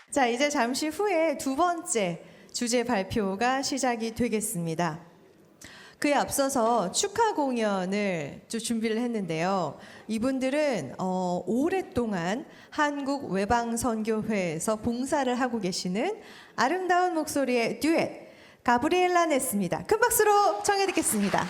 자, 이제 잠시 후에 두 번째 주제 발표가 시작이 되겠습니다. 그에 앞서서 축하 공연을 좀 준비를 했는데요. 이분들은 오랫동안 한국 외방선교회에서 봉사를 하고 계시는 아름다운 목소리의 듀엣 가브리엘라 네스입니다. 큰 박수로 청해 듣겠습니다.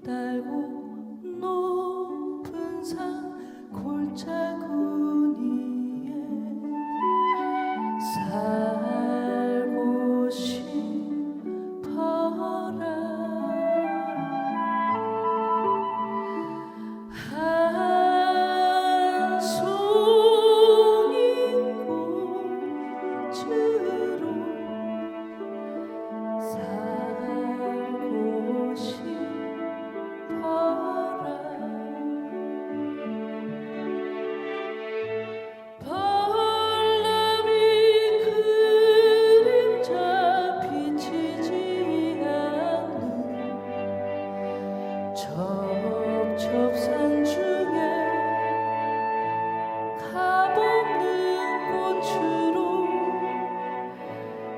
달고 높은 산 골짜구니에 살고 싶어라. 한 송이 꽃으로 살고 싶어라. 바람이 그림자 비치지 않는 첩첩산 중에 값없는 꽃으로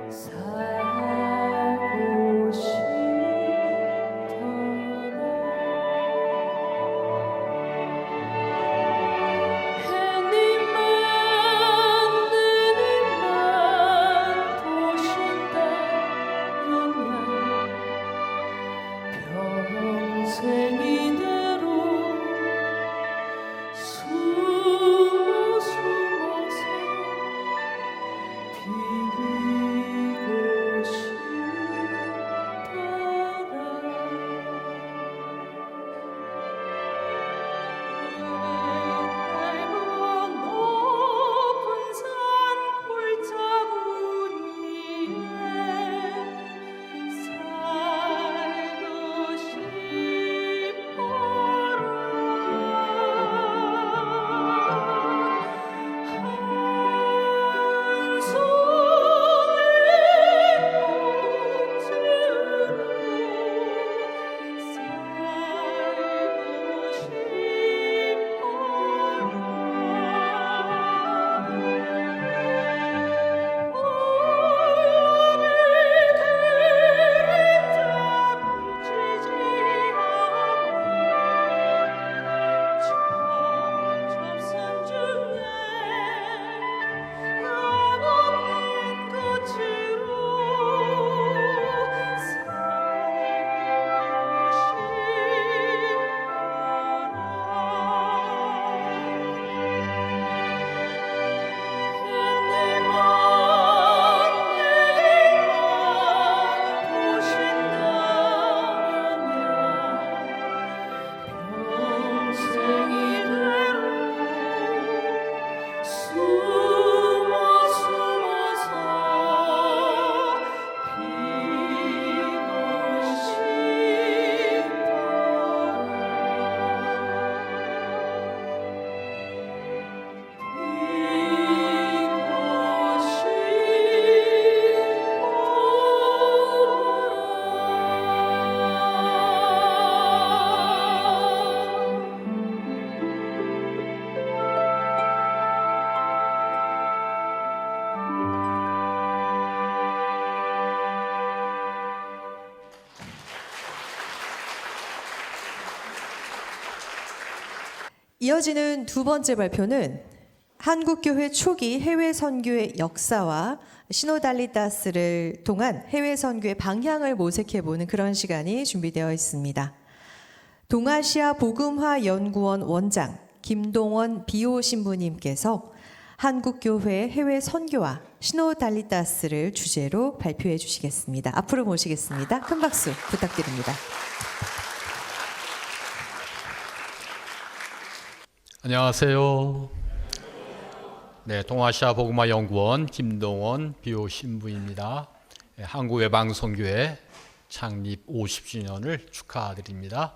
살고 싶어라. 해님만 내님만 보신다면야 평생 이대로 숨어서 비고 싶어라. 높은 산 골짜구니에 살고 이어지는 두 번째 발표는 한국교회 초기 해외 선교의 역사와 시노달리타스를 통한 해외 선교의 방향을 모색해보는 그런 시간이 준비되어 있습니다. 동아시아 복음화 연구원 원장 김동원 비오 신부님께서 한국교회 해외 선교와 시노달리타스를 주제로 발표해 주시겠습니다. 앞으로 모시겠습니다. 큰 박수 부탁드립니다. 안녕하세요. 네, 동아시아 복음화 연구원 김동원 비오 신부입니다. 네, 한국외방선교회 창립 50주년을 축하드립니다.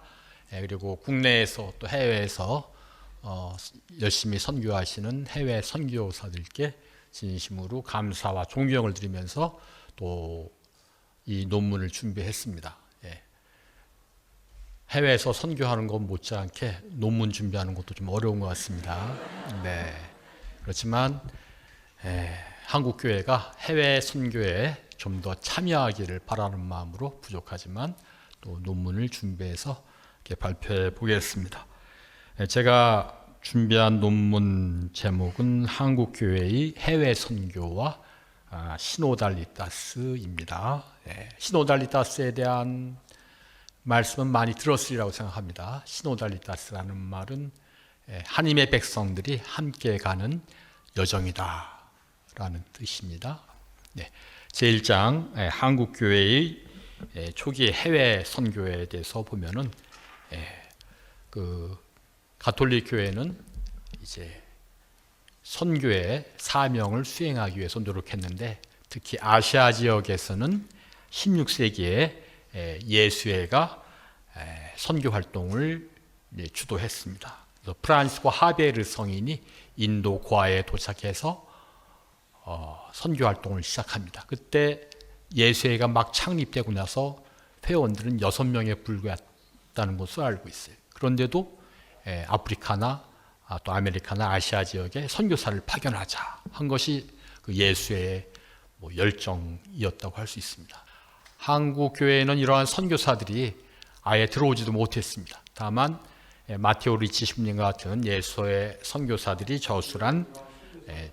네, 그리고 국내에서 또 해외에서 열심히 선교하시는 해외 선교사들께 진심으로 감사와 존경을 드리면서 또 이 논문을 준비했습니다. 예. 해외에서 선교하는 것 못지않게 논문 준비하는 것도 좀 어려운 것 같습니다. 네. 그렇지만 한국 교회가 해외 선교에 좀 더 참여하기를 바라는 마음으로 부족하지만 또 논문을 준비해서 이렇게 발표해 보겠습니다. 제가 준비한 논문 제목은 한국 교회의 해외 선교와 시노달리타스입니다. 시노달리타스에 대한 말씀은 많이 들었으리라고 생각합니다. 시노달리타스라는 말은 하나님의 백성들이 함께 가는 여정이다 라는 뜻입니다. 제1장 한국교회의 초기 해외 선교에 대해서 보면은 그 가톨릭 교회는 이제 선교의 사명을 수행하기 위해서 노력했는데 특히 아시아 지역에서는 16세기에 예수회가 선교 활동을 주도했습니다. 그래서 프란시스코 하베르 성인이 인도 고아에 도착해서 선교 활동을 시작합니다. 그때 예수회가 막 창립되고 나서 회원들은 6명에 불과했다는 것을 알고 있어요. 그런데도 아프리카나 또 아메리카나 아시아 지역에 선교사를 파견하자 한 것이 그 예수회의 열정이었다고 할 수 있습니다. 한국 교회에는 이러한 선교사들이 아예 들어오지도 못했습니다. 다만 마테오 리치 신부님 같은 예수의 선교사들이 저술한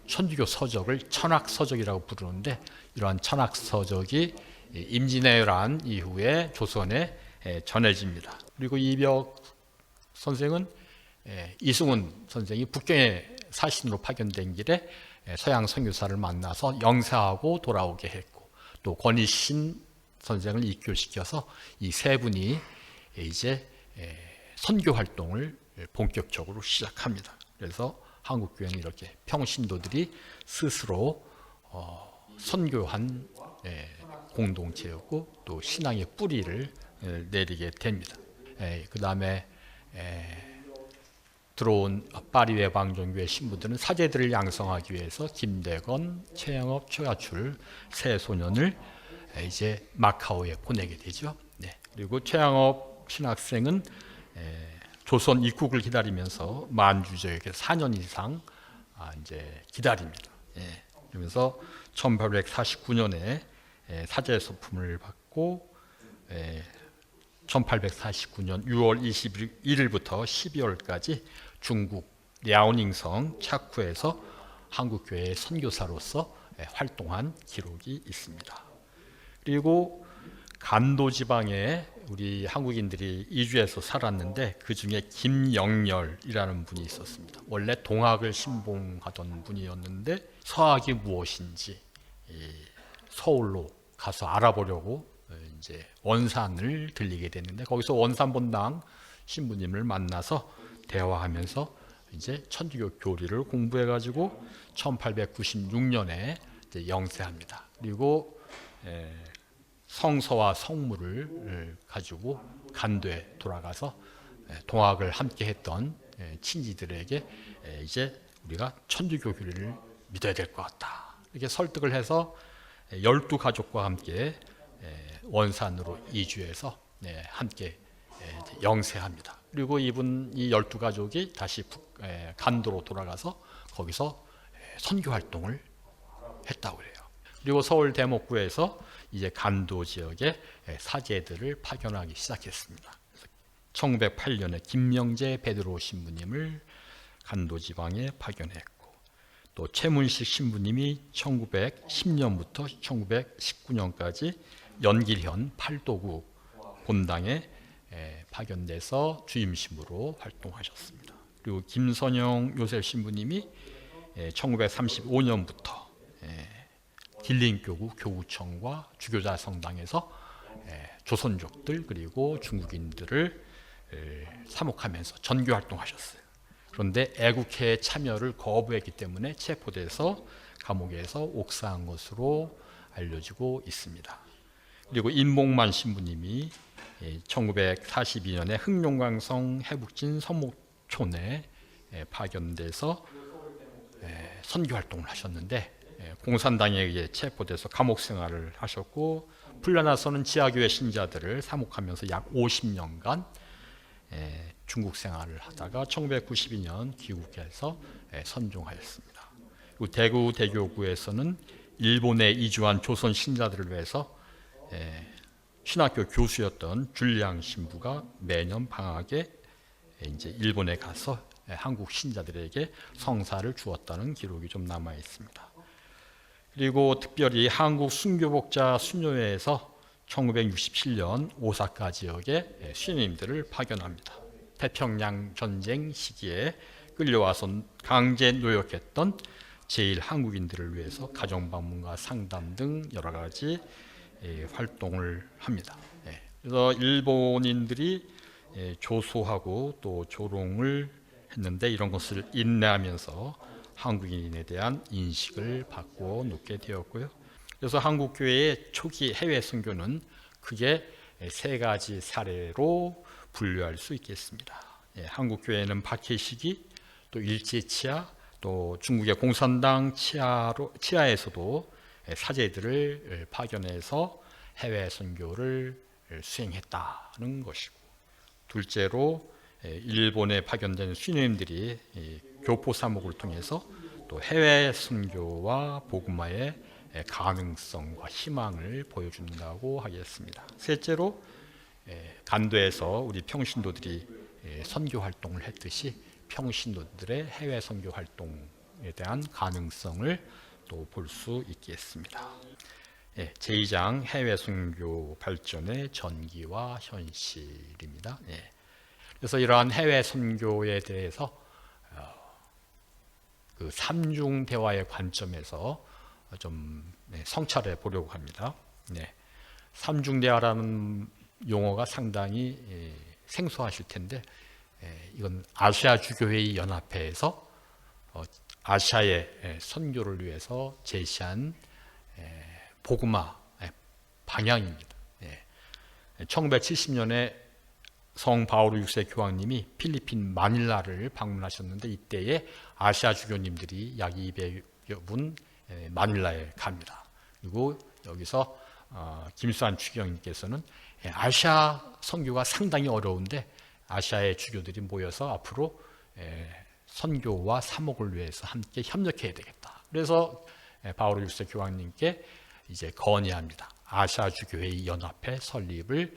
천주교 서적을 천학서적이라고 부르는데 이러한 천학서적이 임진왜란 이후에 조선에 전해집니다. 그리고 이벽 선생은 이승훈 선생이 북경에 사신으로 파견된 길에 서양 선교사를 만나서 영사하고 돌아오게 했고 또 권희신 선생을 입교시켜서 이 세 분이 이제 선교 활동을 본격적으로 시작합니다. 그래서 한국 교회는 이렇게 평신도들이 스스로 선교한 공동체였고 또 신앙의 뿌리를 내리게 됩니다. 그 다음에 들어온 파리 외방종교회 신부들은 사제들을 양성하기 위해서 김대건, 최영업, 최가출 세 소년을 이제 마카오에 보내게 되죠. 그리고 최영업 신학생은 조선 입국을 기다리면서 만주 지역에 4년 이상 이제 기다립니다. 그러면서 1849년에 사제 소품을 받고 1849년 6월 21일부터 12월까지 중국 랴오닝성 차쿠에서 한국교회의 선교사로서 활동한 기록이 있습니다. 그리고 간도 지방에 우리 한국인들이 이주해서 살았는데 그 중에 김영렬이라는 분이 있었습니다. 원래 동학을 신봉하던 분이었는데 서학이 무엇인지 서울로 가서 알아보려고 이제 원산을 들리게 됐는데 거기서 원산본당 신부님을 만나서 대화하면서 이제 천주교 교리를 공부해가지고 1896년에 이제 영세합니다. 그리고 성서와 성물을 가지고 간도에 돌아가서 동학을 함께했던 친지들에게 이제 우리가 천주교 교리를 믿어야 될 것 같다. 이렇게 설득을 해서 12가족과 함께 원산으로 이주해서 함께 영세합니다. 그리고 이 12가족이 다시 간도로 돌아가서 거기서 선교 활동을 했다고 해요. 그리고 서울 대목구에서 이제 간도 지역에 사제들을 파견하기 시작했습니다. 1908년에 김명재 베드로 신부님을 간도 지방에 파견했고 또 최문식 신부님이 1910년부터 1919년까지 연길현 팔도구 본당에 파견돼서 주임신부로 활동하셨습니다. 그리고 김선영 요셉 신부님이 1935년부터 길림교구 교구청과 주교자 성당에서 조선족들 그리고 중국인들을 사목하면서 전교 활동하셨어요. 그런데 애국회에 참여를 거부했기 때문에 체포돼서 감옥에서 옥사한 것으로 알려지고 있습니다. 그리고 임봉만 신부님이 1942년에 흑룡강성 해북진 서목촌에 파견돼서 선교 활동을 하셨는데 공산당에 의해 체포돼서 감옥 생활을 하셨고 풀려나서는 지하교회 신자들을 사목하면서 약 50년간 중국 생활을 하다가 1992년 귀국해서 선종하였습니다. 그리고 대구 대교구에서는 일본에 이주한 조선 신자들을 위해서 신학교 교수였던 줄리앙 신부가 매년 방학에 이제 일본에 가서 한국 신자들에게 성사를 주었다는 기록이 좀 남아 있습니다. 그리고 특별히 한국 순교복자 순교회에서 1967년 오사카 지역에 수녀님들을 파견합니다. 태평양 전쟁 시기에 끌려와서 강제 노역했던 제일 한국인들을 위해서 가정 방문과 상담 등 여러 가지 활동을 합니다. 그래서 일본인들이 조소하고 또 조롱을 했는데 이런 것을 인내하면서 한국인에 대한 인식을 바꿔 놓게 되었고요. 그래서 한국교회의 초기 해외 선교는 크게 세 가지 사례로 분류할 수 있겠습니다. 한국교회는 박해 시기, 또 일제 치하, 또 중국의 공산당 치하에서도 사제들을 파견해서 해외 선교를 수행했다는 것이고, 둘째로 일본에 파견된 수녀님들이 교포 사목을 통해서 또 해외 선교와 복음화의 가능성과 희망을 보여준다고 하겠습니다. 셋째로 간도에서 우리 평신도들이 선교 활동을 했듯이 평신도들의 해외 선교 활동에 대한 가능성을 또 볼 수 있겠습니다. 제2장 해외 선교 발전의 전기와 현실입니다. 그래서 이러한 해외 선교에 대해서 그 삼중 대화의 관점에서 좀 성찰해 보려고 합니다. 삼중 대화라는 용어가 상당히 생소하실 텐데 이건 아시아 주교회의 연합회에서 아시아의 선교를 위해서 제시한 복음화 방향입니다. 1970년에 성 바오로 6세 교황님이 필리핀 마닐라를 방문하셨는데 이때에 아시아 주교님들이 약 200여 분 마닐라에 갑니다. 그리고 여기서 김수환 주교님께서는 아시아 선교가 상당히 어려운데 아시아의 주교들이 모여서 앞으로 선교와 사목을 위해서 함께 협력해야 되겠다. 그래서 바오로 6세 교황님께 이제 건의합니다. 아시아 주교회의 연합회 설립을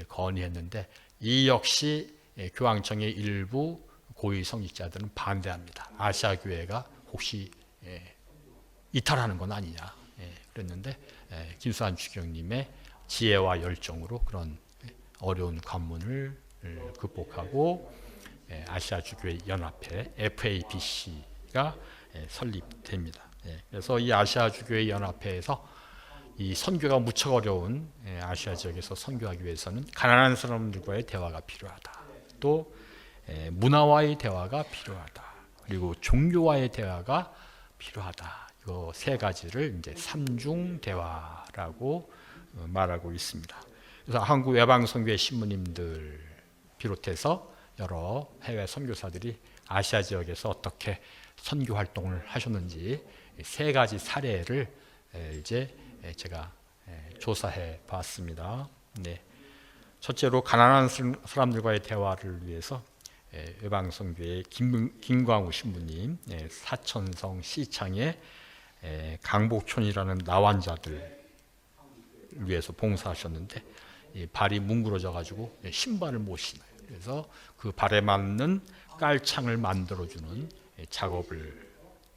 건의했는데 이 역시 교황청의 일부 고위 성직자들은 반대합니다. 아시아 교회가 혹시 이탈하는 건 아니냐 그랬는데 김수환 주교님의 지혜와 열정으로 그런 어려운 관문을 극복하고 아시아 주교회 연합회 FABC가 설립됩니다. 그래서 이 아시아 주교회 연합회에서 이 선교가 무척 어려운 아시아 지역에서 선교하기 위해서는 가난한 사람들과의 대화가 필요하다. 또 문화와의 대화가 필요하다. 그리고 종교와의 대화가 필요하다. 이 세 가지를 이제 삼중 대화라고 말하고 있습니다. 그래서 한국 외방 선교회 신부님들 비롯해서 여러 해외 선교사들이 아시아 지역에서 어떻게 선교 활동을 하셨는지 세 가지 사례를 이제 제가 조사해 봤습니다. 첫째로 가난한 사람들과의 대화를 위해서 외방선교회 김광우 신부님 사천성 시창의 강복촌이라는 나환자들 위해서 봉사하셨는데 발이 뭉그러져 가지고 신발을 못 신어요. 그래서 그 발에 맞는 깔창을 만들어주는 작업을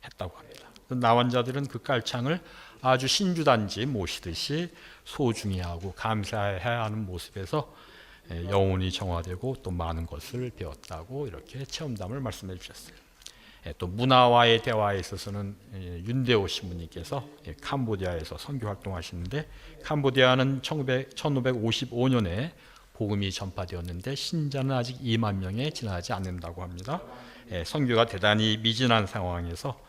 했다고 합니다. 나환자들은 그 깔창을 아주 신주단지 모시듯이 소중히 하고 감사해야 하는 모습에서 영혼이 정화되고 또 많은 것을 배웠다고 이렇게 체험담을 말씀해 주셨어요. 또 문화와의 대화에 있어서는 윤대호 신부님께서 캄보디아에서 선교 활동하시는데 캄보디아는 1555년에 복음이 전파되었는데 신자는 아직 2만 명에 지나지 않는다고 합니다. 선교가 대단히 미진한 상황에서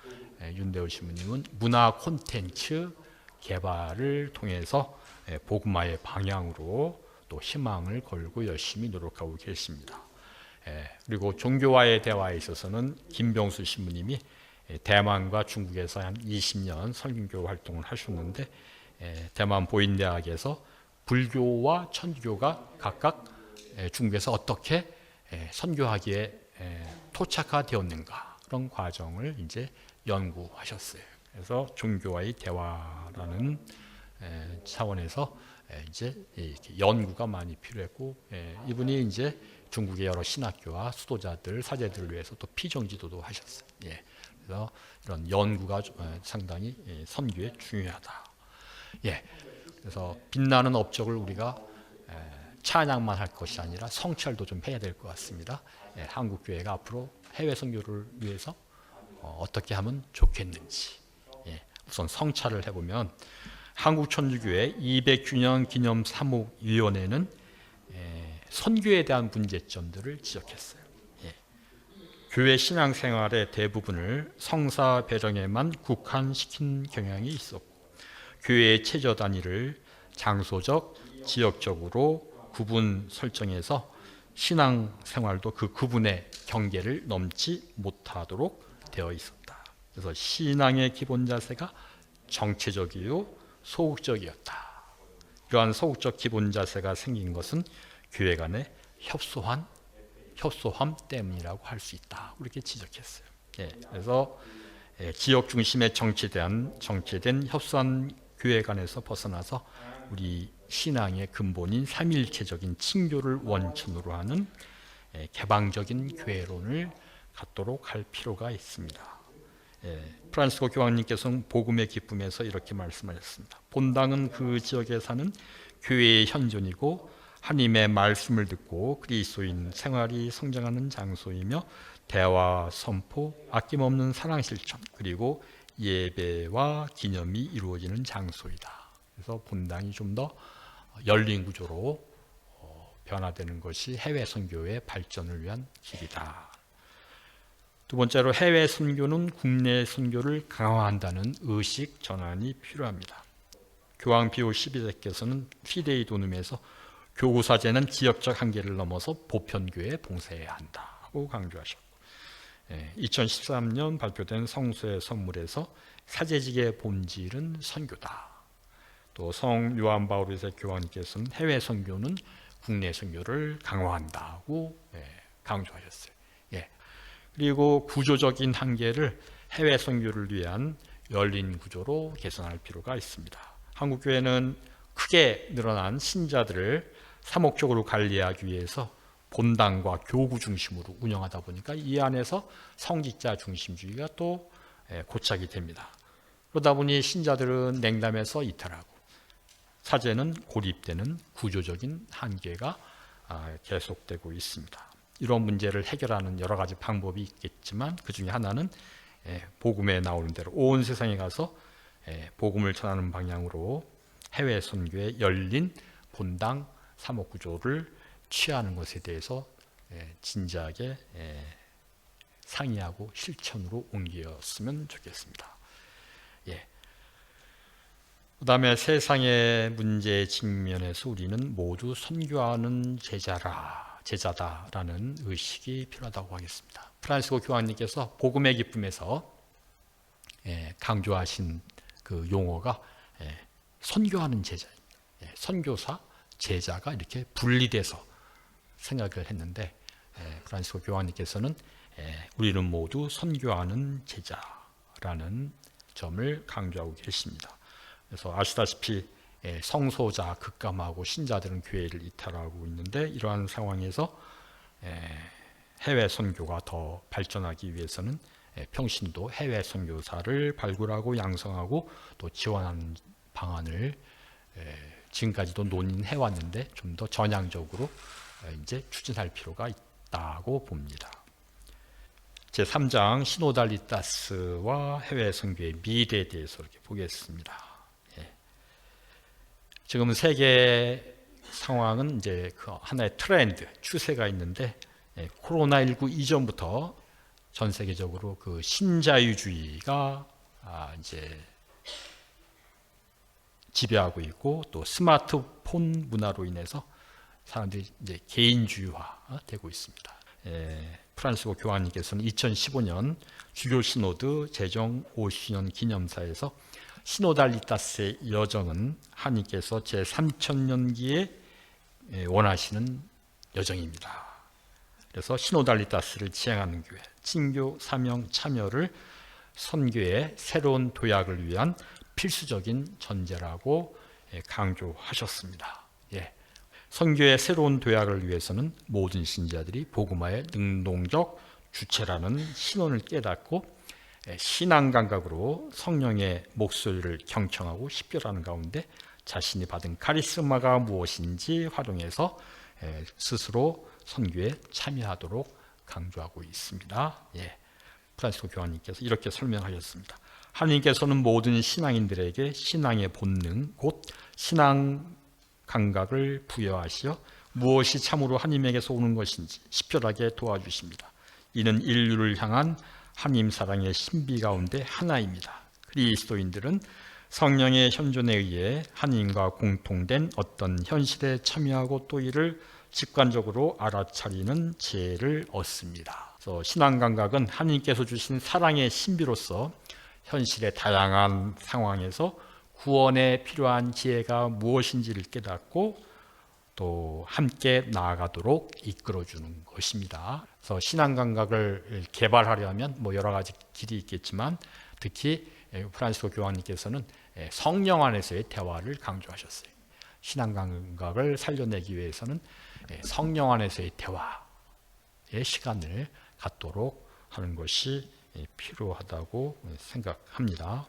윤대호 신부님은 문화 콘텐츠 개발을 통해서 복음화의 방향으로 또 희망을 걸고 열심히 노력하고 계십니다. 그리고 종교와의 대화에 있어서는 김병수 신부님이 대만과 중국에서 한 20년 선교 활동을 하셨는데 대만 보인대학에서 불교와 천주교가 각각 중국에서 어떻게 선교하기에 토착화되었는가 그런 과정을 이제 연구하셨어요. 그래서 종교와의 대화라는 차원에서 이제 연구가 많이 필요했고 이분이 이제 중국의 여러 신학교와 수도자들, 사제들을 위해서 또 피정지도도 하셨어요. 그래서 이런 연구가 상당히 선교에 중요하다. 그래서 빛나는 업적을 우리가 찬양만 할 것이 아니라 성찰도 좀 해야 될 것 같습니다. 한국 교회가 앞으로 해외 선교를 위해서 어떻게 하면 좋겠는지 우선 성찰을 해보면 한국천주교회 200주년 기념 사목위원회는 선교에 대한 문제점들을 지적했어요. 교회 신앙생활의 대부분을 성사 배령에만 국한시킨 경향이 있었고 교회의 체저 단위를 장소적, 지역적으로 구분 설정해서 신앙생활도 그 구분의 경계를 넘지 못하도록 되어 있었다. 그래서 신앙의 기본 자세가 정체적이요 소극적이었다. 이러한 소극적 기본 자세가 생긴 것은 교회 간의 협소함 때문이라고 할 수 있다. 그렇게 지적했어요. 그래서 지역 중심의 정체된 협소한 교회 간에서 벗어나서 우리 신앙의 근본인 삼위일체적인 칭교를 원천으로 하는 개방적인 교회론을 갖도록 할 필요가 있습니다. 프란시스코 교황님께서는 복음의 기쁨에서 이렇게 말씀하셨습니다. 본당은 그 지역에 사는 교회의 현존이고 하나님의 말씀을 듣고 그리스도인 생활이 성장하는 장소이며 대화, 선포, 아낌없는 사랑 실천 그리고 예배와 기념이 이루어지는 장소이다. 그래서 본당이 좀 더 열린 구조로 변화되는 것이 해외 선교의 발전을 위한 길이다. 두 번째로 해외 선교는 국내 선교를 강화한다는 의식 전환이 필요합니다. 교황 피오 12세께서는 피데이 도눔에서 교구사제는 지역적 한계를 넘어서 보편교회에 봉사해야 한다고 강조하셨고 2013년 발표된 성수의 선물에서 사제직의 본질은 선교다. 또 성 요한 바오르세 교황님께서는 해외 선교는 국내 선교를 강화한다고 강조하셨어요. 그리고 구조적인 한계를 해외 선교를 위한 열린 구조로 개선할 필요가 있습니다. 한국교회는 크게 늘어난 신자들을 사목적으로 관리하기 위해서 본당과 교구 중심으로 운영하다 보니까 이 안에서 성직자 중심주의가 또 고착이 됩니다. 그러다 보니 신자들은 냉담에서 이탈하고 사제는 고립되는 구조적인 한계가 계속되고 있습니다. 이런 문제를 해결하는 여러 가지 방법이 있겠지만 그 중에 하나는 복음에 나오는 대로 온 세상에 가서 복음을 전하는 방향으로 해외 선교의 열린 본당 사목 구조를 취하는 것에 대해서 진지하게 상의하고 실천으로 옮겼으면 좋겠습니다. 그 다음에 세상의 문제에 직면해서 우리는 모두 선교하는 제자다라는 의식이 필요하다고 하겠습니다. 프란시스코 교황님께서 복음의 기쁨에서 강조하신 그 용어가 선교하는 제자입니다. 선교사, 제자가 이렇게 분리돼서 생각을 했는데 프란시스코 교황님께서는 우리는 모두 선교하는 제자라는 점을 강조하고 계십니다. 그래서 아시다시피 성소자 급감하고 신자들은 교회를 이탈하고 있는데 이러한 상황에서 해외 선교가 더 발전하기 위해서는 평신도 해외 선교사를 발굴하고 양성하고 또 지원하는 방안을 지금까지도 논의해 왔는데 좀 더 전향적으로 이제 추진할 필요가 있다고 봅니다. 제3장 시노달리타스와 해외 선교의 미래에 대해서 이렇게 보겠습니다. 지금 세계 상황은 이제 그 하나의 트렌드, 추세가 있는데 코로나19 이전부터 전 세계적으로 그 신자유주의가 이제 지배하고 있고, 또 스마트폰 문화로 인해서 사람들이 이제 개인주의화 되고 있습니다. 프란시스코 교황님께서는 2015년 주교 시노드 제정 50주년 기념사에서 시노달리타스의 여정은 하나님께서 제3천년기에 원하시는 여정입니다. 그래서 시노달리타스를 지향하는 교회, 친교, 사명, 참여를 선교의 새로운 도약을 위한 필수적인 전제라고 강조하셨습니다. 선교의 새로운 도약을 위해서는 모든 신자들이 복음화의 능동적 주체라는 신원을 깨닫고 신앙 감각으로 성령의 목소리를 경청하고 식별하는 가운데 자신이 받은 카리스마가 무엇인지 활용해서 스스로 선교에 참여하도록 강조하고 있습니다. 프란시스코 교황님께서 이렇게 설명하셨습니다. 하나님께서는 모든 신앙인들에게 신앙의 본능, 곧 신앙 감각을 부여하시어 무엇이 참으로 하나님에게서 오는 것인지 식별하게 도와주십니다. 이는 인류를 향한 하나님 사랑의 신비 가운데 하나입니다. 그리스도인들은 성령의 현존에 의해 하나님과 공통된 어떤 현실에 참여하고 또 이를 직관적으로 알아차리는 지혜를 얻습니다. 그래서 신앙 감각은 하나님께서 주신 사랑의 신비로서 현실의 다양한 상황에서 구원에 필요한 지혜가 무엇인지를 깨닫고 또 함께 나아가도록 이끌어주는 것입니다. 그래서 신앙 감각을 개발하려면 여러 가지 길이 있겠지만 특히 프란시스코 교황님께서는 성령 안에서의 대화를 강조하셨어요. 신앙 감각을 살려내기 위해서는 성령 안에서의 대화의 시간을 갖도록 하는 것이 필요하다고 생각합니다.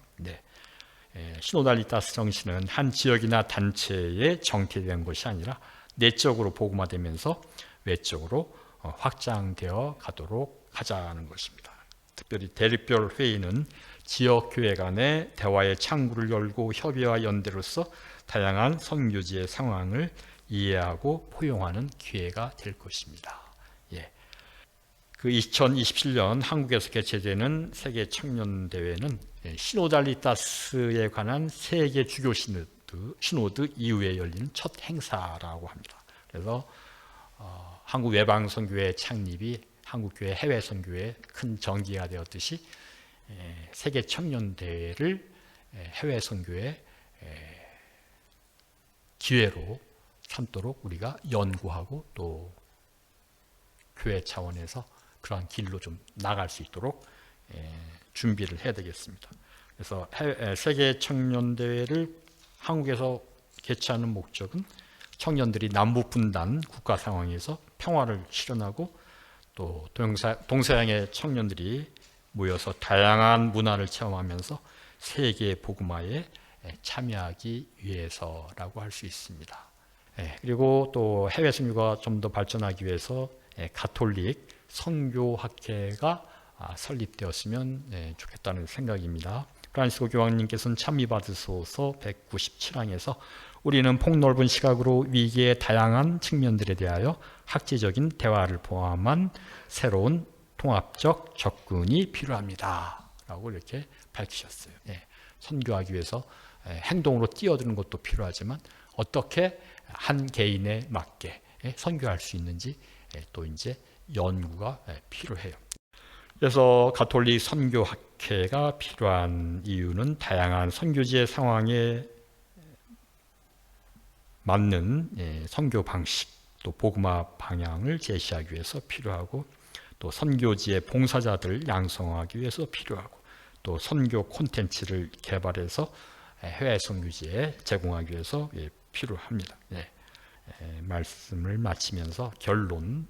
시노달리타스 정신은 한 지역이나 단체에 정체된 것이 아니라 내적으로 복음화되면서 외적으로 확장되어 가도록 하자는 것입니다. 특별히 대립별 회의는 지역 교회 간의 대화의 창구를 열고 협의와 연대로서 다양한 선교지의 상황을 이해하고 포용하는 기회가 될 것입니다. 그 2027년 한국에서 개최되는 세계 청년 대회는 시노달리타스에 관한 세계 주교 시노드 이후에 열리는 첫 행사라고 합니다. 그래서 한국 외방 선교회 창립이 한국 교회 해외 선교에 큰 전기가 되었듯이 세계 청년 대회를 해외 선교의 기회로 삼도록 우리가 연구하고 또 교회 차원에서 그러한 길로 좀 나갈 수 있도록 준비를 해야 되겠습니다. 그래서 세계 청년 대회를 한국에서 개최하는 목적은 청년들이 남북 분단 국가 상황에서 평화를 실현하고 또 동서양의 청년들이 모여서 다양한 문화를 체험하면서 세계 복음화에 참여하기 위해서라고 할 수 있습니다. 그리고 또 해외 선교가 좀 더 발전하기 위해서 가톨릭 선교학회가 설립되었으면 좋겠다는 생각입니다. 프란시스코 교황님께서는 찬미받으소서 197항에서 우리는 폭넓은 시각으로 위기의 다양한 측면들에 대하여 학제적인 대화를 포함한 새로운 통합적 접근이 필요합니다. 라고 이렇게 밝히셨어요. 선교하기 위해서 행동으로 뛰어드는 것도 필요하지만 어떻게 한 개인에 맞게 선교할 수 있는지 또 이제 연구가 필요해요. 그래서 가톨릭 선교학회가 필요한 이유는 다양한 선교지의 상황에 맞는 선교 방식 또 복음화 방향을 제시하기 위해서 필요하고 또 선교지의 봉사자들을 양성하기 위해서 필요하고 또 선교 콘텐츠를 개발해서 해외 선교지에 제공하기 위해서 필요합니다. 말씀을 마치면서 결론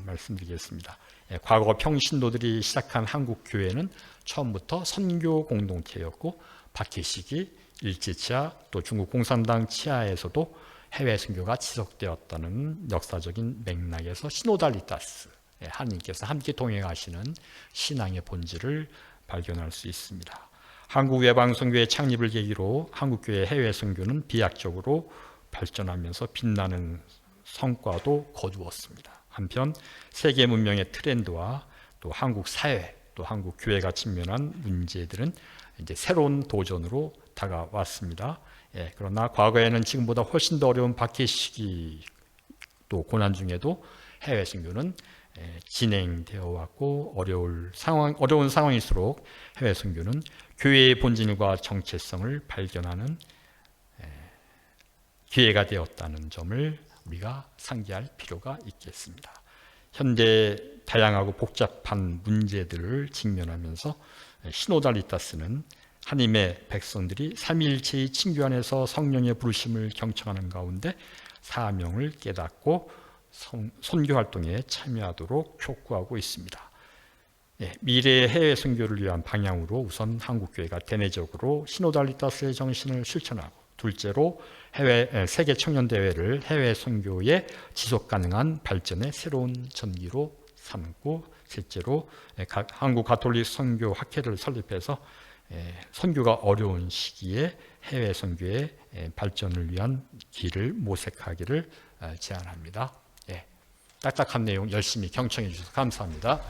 말씀드리겠습니다. 과거 평신도들이 시작한 한국 교회는 처음부터 선교 공동체였고 박해시기 일제치하 또 중국 공산당 치하에서도 해외 선교가 지속되었다는 역사적인 맥락에서 시노달리타스 하나님께서 함께 동행하시는 신앙의 본질을 발견할 수 있습니다. 한국 외방 선교의 창립을 계기로 한국 교회 해외 선교는 비약적으로 발전하면서 빛나는 성과도 거두었습니다. 한편 세계 문명의 트렌드와 또 또 한국 사회, 또 한국 교회가 직면한 문제들은 이제 새로운 도전으로 다가왔습니다. 그러나 과거에는 지금보다 훨씬 더 어려운 박해 시기 또 고난 중에도 해외 선교는 진행되어 왔고 어려운 상황일수록 해외 선교는 교회의 본질과 정체성을 발견하는 기회가 되었다는 점을 우리가 상기할 필요가 있겠습니다. 현대 다양하고 복잡한 문제들을 직면하면서 시노달리타스는 하나님의 백성들이 삼위일체의 친교 안에서 성령의 부르심을 경청하는 가운데 사명을 깨닫고 선교 활동에 참여하도록 촉구하고 있습니다. 미래의 해외 선교를 위한 방향으로 우선 한국교회가 대내적으로 시노달리타스의 정신을 실천하고, 둘째로 세계 청년대회를 해외 선교의 지속 가능한 발전의 새로운 전기로 삼고, 셋째로 한국 가톨릭 선교 학회를 설립해서 선교가 어려운 시기에 해외 선교의 발전을 위한 길을 모색하기를 제안합니다. 딱딱한 내용 열심히 경청해 주셔서 감사합니다.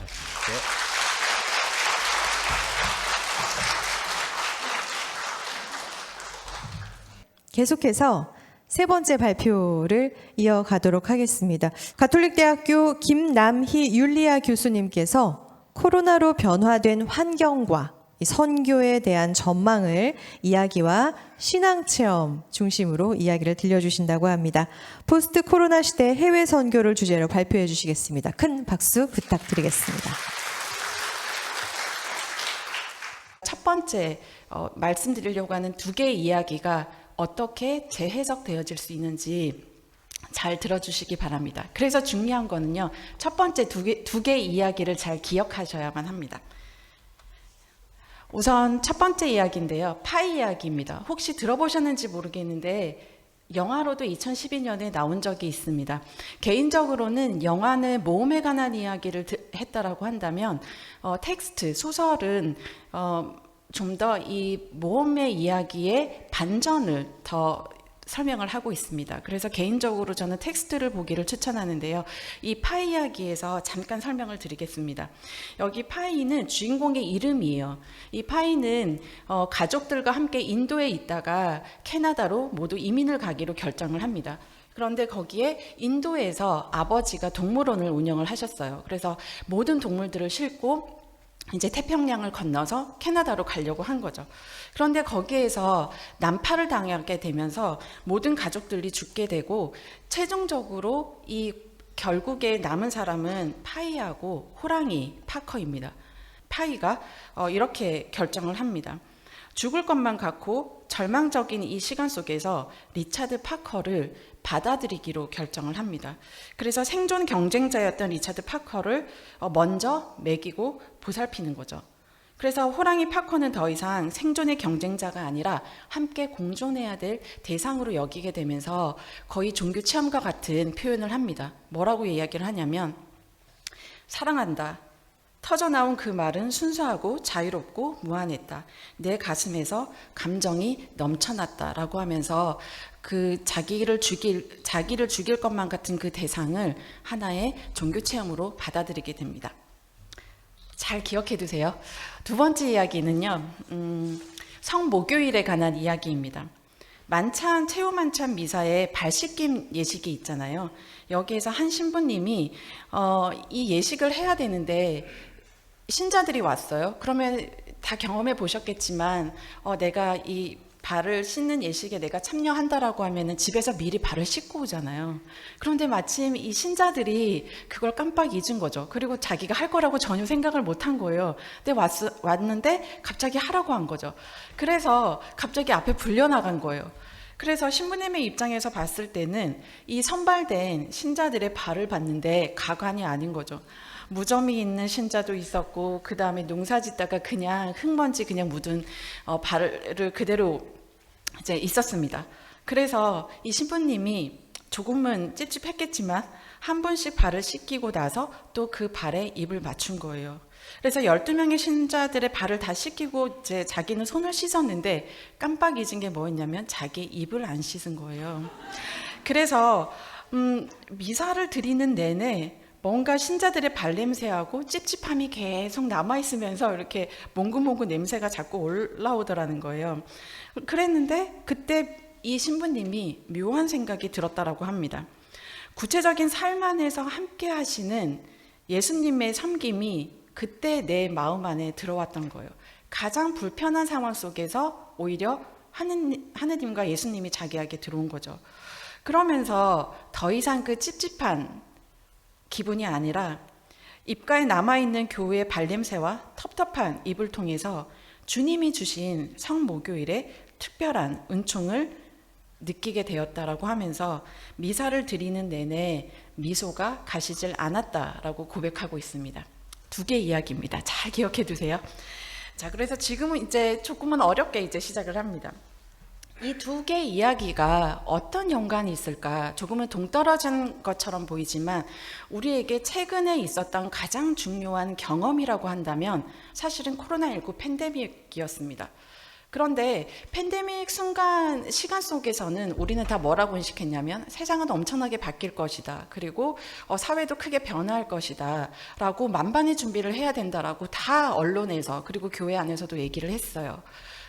계속해서 세 번째 발표를 이어가도록 하겠습니다. 가톨릭대학교 김남희 율리아 교수님께서 코로나로 변화된 환경과 이 선교에 대한 전망을 이야기와 신앙체험 중심으로 이야기를 들려주신다고 합니다. 포스트 코로나 시대 해외 선교를 주제로 발표해 주시겠습니다. 큰 박수 부탁드리겠습니다. 첫 번째 말씀드리려고 하는 두 개의 이야기가 어떻게 재해석되어질 수 있는지 잘 들어주시기 바랍니다. 그래서 중요한 거는요, 첫 번째 두 개의 이야기를 잘 기억하셔야만 합니다. 우선 첫 번째 이야기인데요, 파이 이야기입니다. 혹시 들어보셨는지 모르겠는데 영화로도 2012년에 나온 적이 있습니다. 개인적으로는 영화는 모험에 관한 이야기를 했다라고 한다면 텍스트, 소설은 좀 더 이 모험의 이야기의 반전을 더 설명을 하고 있습니다. 그래서 개인적으로 저는 텍스트를 보기를 추천하는데요. 이 파이 이야기에서 잠깐 설명을 드리겠습니다. 여기 파이는 주인공의 이름이에요. 이 파이는 가족들과 함께 인도에 있다가 캐나다로 모두 이민을 가기로 결정을 합니다. 그런데 거기에 인도에서 아버지가 동물원을 운영을 하셨어요. 그래서 모든 동물들을 싣고 이제 태평양을 건너서 캐나다로 가려고 한 거죠. 그런데 거기에서 난파를 당하게 되면서 모든 가족들이 죽게 되고, 최종적으로 이 결국에 남은 사람은 파이하고 호랑이 파커입니다. 파이가 이렇게 결정을 합니다. 죽을 것만 같고 절망적인 이 시간 속에서 리차드 파커를 받아들이기로 결정을 합니다. 그래서 생존 경쟁자였던 리차드 파커를 먼저 먹이고 보살피는 거죠. 그래서 호랑이 파커는 더 이상 생존의 경쟁자가 아니라 함께 공존해야 될 대상으로 여기게 되면서 거의 종교 체험과 같은 표현을 합니다. 뭐라고 이야기를 하냐면, 사랑한다. 터져나온 그 말은 순수하고 자유롭고 무한했다. 내 가슴에서 감정이 넘쳐났다라고 하면서 그 자기를 죽일 것만 같은 그 대상을 하나의 종교 체험으로 받아들이게 됩니다. 잘 기억해 두세요. 두 번째 이야기는요, 성목요일에 관한 이야기입니다. 만찬, 최후 만찬 미사에 발 씻김 예식이 있잖아요. 여기에서 한 신부님이 이 예식을 해야 되는데 신자들이 왔어요. 그러면 다 경험해 보셨겠지만 내가 이 발을 씻는 예식에 내가 참여한다라고 하면은 집에서 미리 발을 씻고 오잖아요. 그런데 마침 이 신자들이 그걸 깜빡 잊은 거죠. 그리고 자기가 할 거라고 전혀 생각을 못 한 거예요. 근데 왔는데 갑자기 하라고 한 거죠. 그래서 갑자기 앞에 불려나간 거예요. 그래서 신부님의 입장에서 봤을 때는 이 선발된 신자들의 발을 봤는데 가관이 아닌 거죠. 무좀이 있는 신자도 있었고, 그 다음에 농사 짓다가 그냥 흙먼지 그냥 묻은 발을 그대로 이제 있었습니다. 그래서 이 신부님이 조금은 찝찝했겠지만 한 번씩 발을 씻기고 나서 또 그 발에 입을 맞춘 거예요. 그래서 12명의 신자들의 발을 다 씻기고 이제 자기는 손을 씻었는데 깜빡 잊은 게 뭐였냐면 자기 입을 안 씻은 거예요. 그래서 미사를 드리는 내내 뭔가 신자들의 발냄새하고 찝찝함이 계속 남아있으면서 이렇게 몽글몽글 냄새가 자꾸 올라오더라는 거예요. 그랬는데 그때 이 신부님이 묘한 생각이 들었다라고 합니다. 구체적인 삶 안에서 함께 하시는 예수님의 섬김이 그때 내 마음 안에 들어왔던 거예요. 가장 불편한 상황 속에서 오히려 하느님과 예수님이 자기에게 들어온 거죠. 그러면서 더 이상 그 찝찝한 기분이 아니라 입가에 남아있는 교회의 발냄새와 텁텁한 입을 통해서 주님이 주신 성목요일의 특별한 은총을 느끼게 되었다라고 하면서 미사를 드리는 내내 미소가 가시질 않았다라고 고백하고 있습니다. 2개 이야기입니다. 잘 기억해 두세요. 자, 그래서 지금은 이제 조금은 어렵게 이제 시작을 합니다. 이 2개 이야기가 어떤 연관이 있을까? 조금은 동떨어진 것처럼 보이지만 우리에게 최근에 있었던 가장 중요한 경험이라고 한다면 사실은 코로나19 팬데믹이었습니다. 그런데 팬데믹 시간 속에서는 우리는 다 뭐라고 인식했냐면 세상은 엄청나게 바뀔 것이다. 그리고 사회도 크게 변화할 것이다. 라고 만반의 준비를 해야 된다라고 다 언론에서 그리고 교회 안에서도 얘기를 했어요.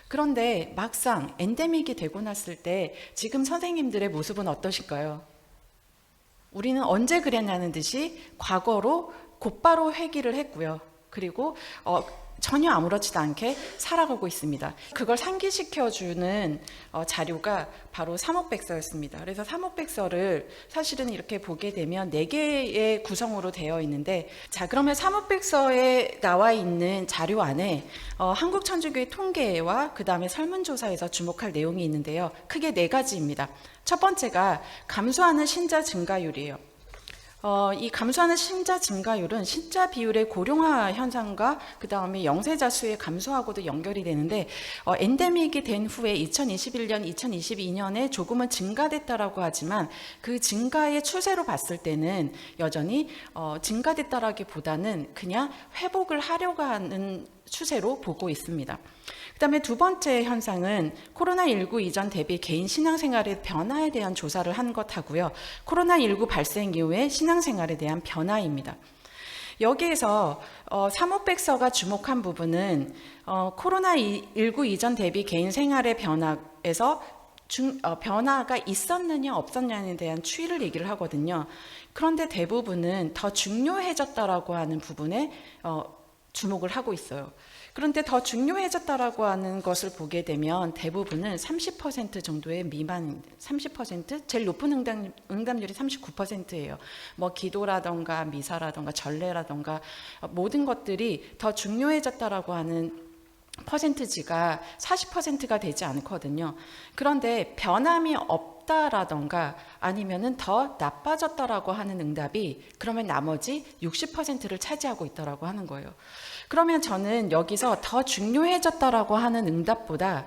그런데 막상 엔데믹이 되고 났을 때 지금 선생님들의 모습은 어떠실까요? 우리는 언제 그랬냐는 듯이 과거로 곧바로 회귀를 했고요. 그리고 전혀 아무렇지도 않게 살아가고 있습니다. 그걸 상기시켜주는 자료가 바로 삼옥백서였습니다. 그래서 삼옥백서를 사실은 이렇게 보게 되면 4개의 구성으로 되어 있는데, 자, 그러면 삼옥백서에 나와 있는 자료 안에 한국천주교회 통계와 그 다음에 설문조사에서 주목할 내용이 있는데요. 크게 4가지입니다. 첫 번째가 감소하는 신자 증가율이에요. 이 감소하는 신자 증가율은 신자 비율의 고령화 현상과 그 다음에 영세자 수의 감소하고도 연결이 되는데, 엔데믹이 된 후에 2021년, 2022년에 조금은 증가됐다라고 하지만 그 증가의 추세로 봤을 때는 여전히 증가됐다라기보다는 그냥 회복을 하려고 하는 추세로 보고 있습니다. 그 다음에 2번째 현상은 코로나19 이전 대비 개인 신앙생활의 변화에 대한 조사를 한 것하고요. 코로나19 발생 이후에 신앙생활에 대한 변화입니다. 여기에서 삼옥백서가 주목한 부분은 코로나19 이전 대비 개인 생활의 변화에서 변화가 있었느냐 없었느냐에 대한 추이를 얘기를 하거든요. 그런데 대부분은 더 중요해졌다라고 하는 부분에 주목을 하고 있어요. 그런데 더 중요해졌다라고 하는 것을 보게 되면 대부분은 30% 정도의 미만, 30%? 제일 높은 응답률이 39%예요. 뭐 기도라던가 미사라던가 전례라던가 모든 것들이 더 중요해졌다라고 하는 퍼센트지가 40%가 되지 않거든요. 그런데 변함이 없다라던가 아니면은 더 나빠졌다라고 하는 응답이 그러면 나머지 60%를 차지하고 있다라고 하는 거예요. 그러면 저는 여기서 더 중요해졌다라고 하는 응답보다